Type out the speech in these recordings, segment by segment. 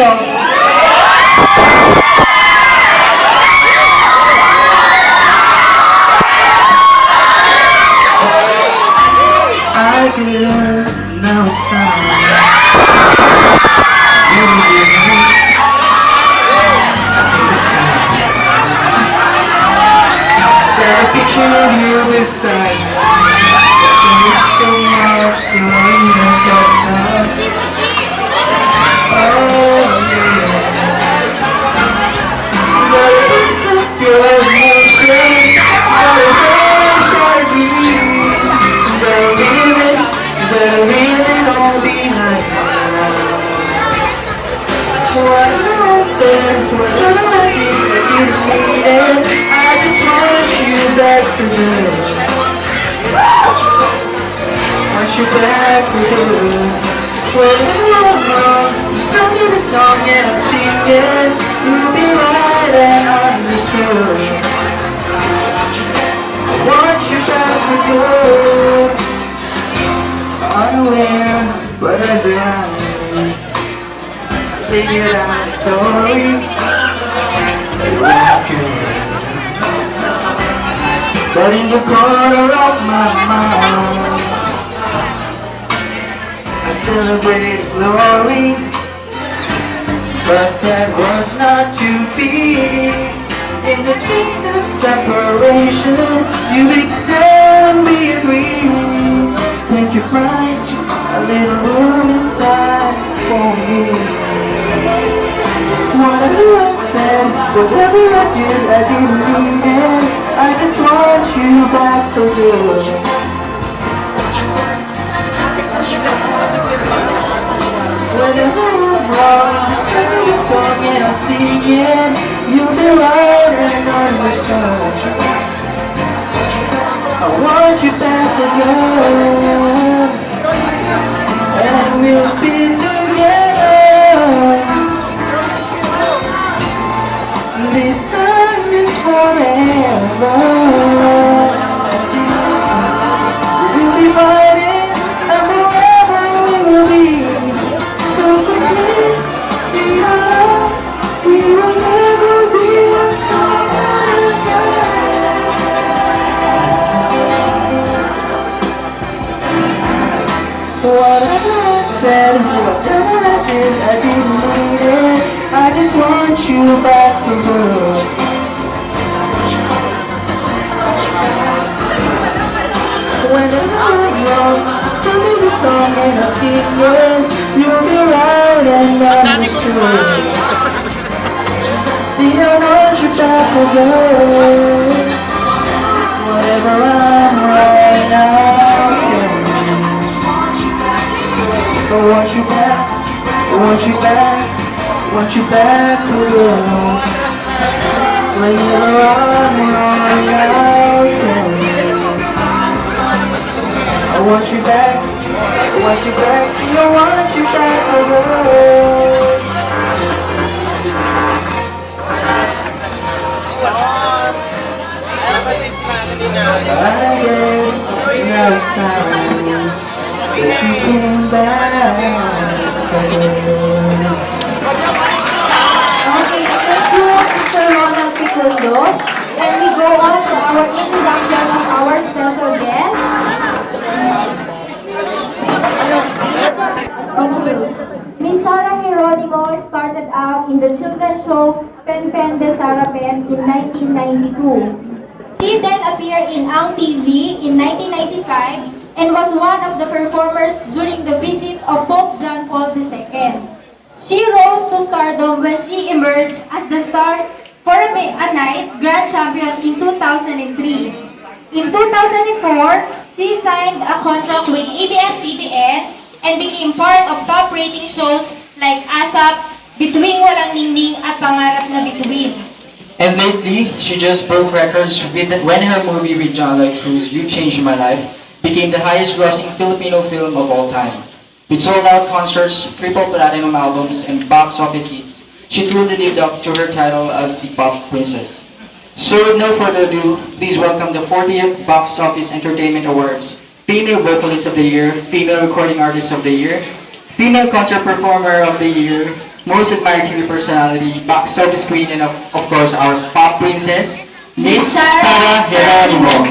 I guess now it's time. Got a picture of you beside me. It's so much to look at. Oh yeah. Got a list of your emotions. Got a wish I dream. Gotta leave it all behind now. What I said, what I think that you needed, I just want you back for good. Want you back for good. Whenever I'm wrong, just tell me the song and I'll sing it. You'll be right and understood. I want you back for good. Unaware, but I blind. Figured out a story. But in the corner of my mind, I celebrate glory. But that was not to be. In the twist of separation, you accept me free. Make you find a little room inside for me. Whatever I said, whatever I did, I didn't mean it. I just want you back for good. Whenever I'm wrong, just play the song and I'll sing it. You'll be right and understood. I want you back for good. And we'll be together. This time is forever. We'll be fighting and forever we will be. So forget your love. We will never be apart again. Whatever I said, whatever I did, I didn't mean it. I just want you back for good. Whenever I'm wrong, just tell me the song and I'll sing it. You'll be right and understood. See, I want you back for good. Whatever I'm wrong, I'll tell you. I want you back, I want you back. Want you back for good. Whenever I'm wrong, I'll tell you. I want you back, I want you back. See, I want you back for good. I guess now it's time that you came back for good. Okay, thank you, Mr. Ronald Picundo. And we go on to our introduction of our special guest. Miss Sarah Geronimo started out in the children's show Pen Pen de Sarah Pen in 1992. She then appeared in Ang TV in 1995 and was one of the performers during the visit of Pope John Paul II. She rose to stardom when she emerged as the star for a night grand champion in 2003. In 2004, she signed a contract with ABS-CBN and became part of top rating shows like ASAP, Bituing Walang Ningning at Pangarap na Bituin. And lately, she just broke records when her movie with John Lloyd Cruz, You Changed My Life, became the highest grossing Filipino film of all time. With sold-out concerts, triple platinum albums, and box office hits, she truly lived up to her title as the pop princess. So with no further ado, please welcome the 40th Box Office Entertainment Awards, Female Vocalist of the Year, Female Recording Artist of the Year, Female Concert Performer of the Year, most admired TV personality, box office queen, and of course our pop princess, Miss Sarah Geronimo.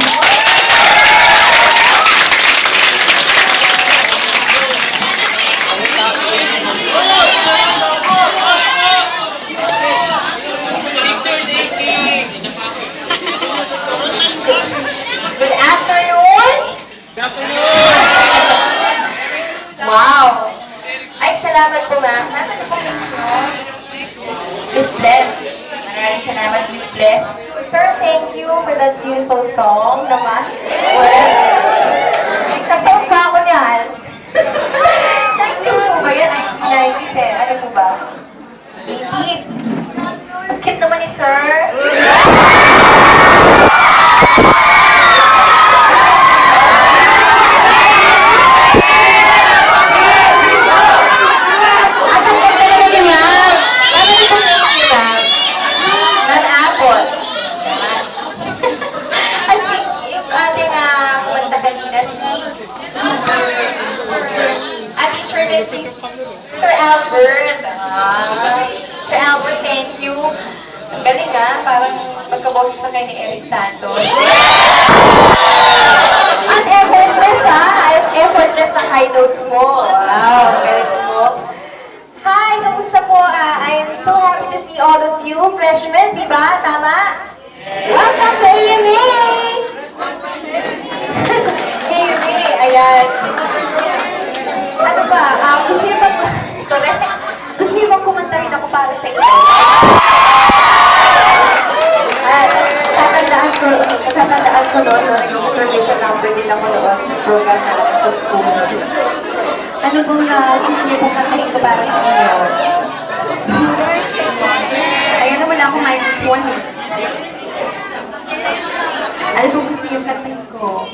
Good afternoon! Wow! Ay, salamat po ma'am. Ma'am, ano po picture? Miss Bless. Maraming salamat, Miss Bless. Sir, thank you for that beautiful song naman. Well, nagtapos pa ako niyan. 90s po ba yan? 1990s eh. Ano po ba? 80s. Ang cute naman ni Sir. Sir Albert. Sir Albert, thank you. Ang galing parang magkaboses na kayo ni Eric Santos. Ang effortless Ang effortless ang high notes mo. Wow, galing mo. Hi, kamusta po? I am so happy to see all of you. Freshmen, di ba? Tama? Welcome to AMA! AMA, ayan. Ano ba? Gusto niyo ba? Correct. Gusto niyo bang kumanta rin ako para sa inyo? Tatandaan ko noon, nag-supervision number din ako noon sa program natin sa school. Ano bang gusto niyo bang kantahin ko para sa inyo? Ayun na, wala akong microphone eh. Ano bang gusto niyo kantahin ko?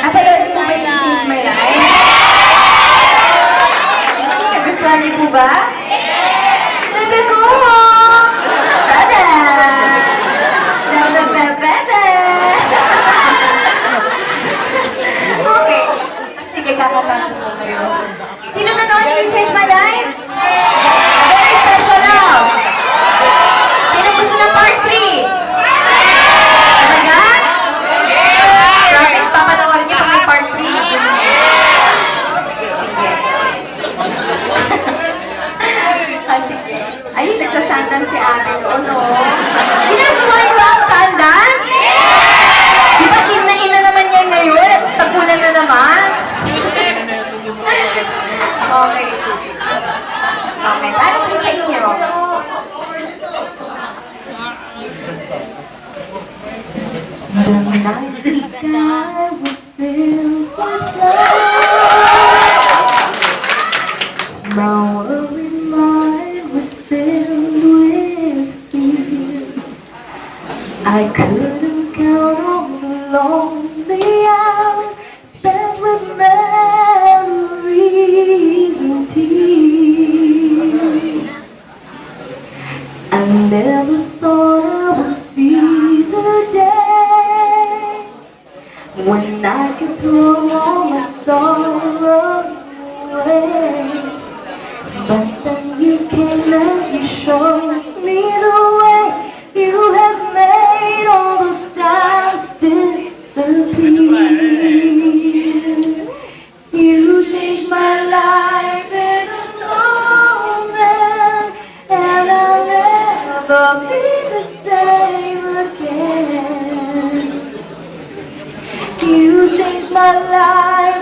Panood mo ba yung Change My Life? Nagustuhan niyo po ba? Sabi ko! Tada! Tada! Okay. Sige, kakapasok ko kayo. Sino nanood yung Change My Life? Very special love! Sino gusto ng part 3? Talaga? Promise, papanoorin niyo kami part 3. Sige. Ayun, nagsasandance si ate doon, no? Ginagawa niyo ba ang sundance? Di ba ina naman yan ngayon? Tagulan na naman? Okay. Okay, paano po sa inyo? The night sky was filled with love. My worried mind was filled with fear. I couldn't count on the lonely hours spent with memories and tears. I never thought I would see the day when I could throw all my sorrow away. But then you came and you showed me the way. You have made all those times disappear. You changed my life in a moment, and I'll never be the same again. You changed my life